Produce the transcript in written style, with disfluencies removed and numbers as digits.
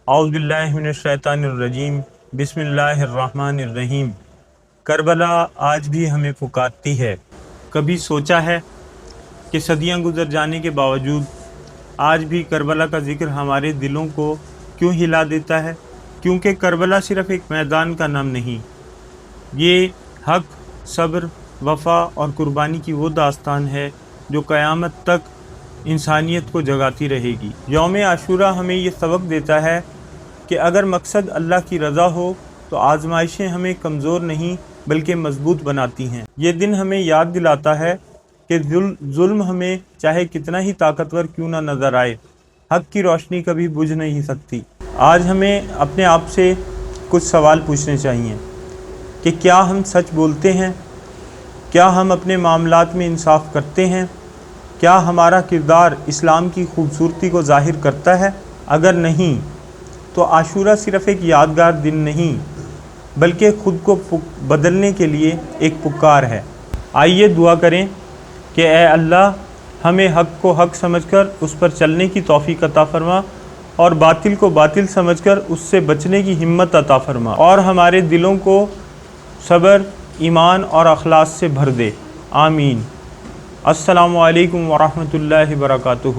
اعوذ باللہ من الشیطان الرجیم، بسم اللہ الرحمن الرحیم۔ کربلا آج بھی ہمیں پکارتی ہے۔ کبھی سوچا ہے کہ صدیاں گزر جانے کے باوجود آج بھی کربلا کا ذکر ہمارے دلوں کو کیوں ہلا دیتا ہے؟ کیونکہ کربلا صرف ایک میدان کا نام نہیں، یہ حق، صبر، وفا اور قربانی کی وہ داستان ہے جو قیامت تک انسانیت کو جگاتی رہے گی۔ یوم عاشوراء ہمیں یہ سبق دیتا ہے کہ اگر مقصد اللہ کی رضا ہو تو آزمائشیں ہمیں کمزور نہیں بلکہ مضبوط بناتی ہیں۔ یہ دن ہمیں یاد دلاتا ہے کہ ظلم ہمیں چاہے کتنا ہی طاقتور کیوں نہ نظر آئے، حق کی روشنی کبھی بجھ نہیں سکتی۔ آج ہمیں اپنے آپ سے کچھ سوال پوچھنے چاہیے کہ کیا ہم سچ بولتے ہیں؟ کیا ہم اپنے معاملات میں انصاف کرتے ہیں؟ کیا ہمارا کردار اسلام کی خوبصورتی کو ظاہر کرتا ہے؟ اگر نہیں تو عاشوراء صرف ایک یادگار دن نہیں بلکہ خود کو بدلنے کے لیے ایک پکار ہے۔ آئیے دعا کریں کہ اے اللہ، ہمیں حق کو حق سمجھ کر اس پر چلنے کی توفیق عطا فرما اور باطل کو باطل سمجھ کر اس سے بچنے کی ہمت عطا فرما، اور ہمارے دلوں کو صبر، ایمان اور اخلاص سے بھر دے۔ آمین۔ السلام علیکم ورحمۃ اللہ وبرکاتہ۔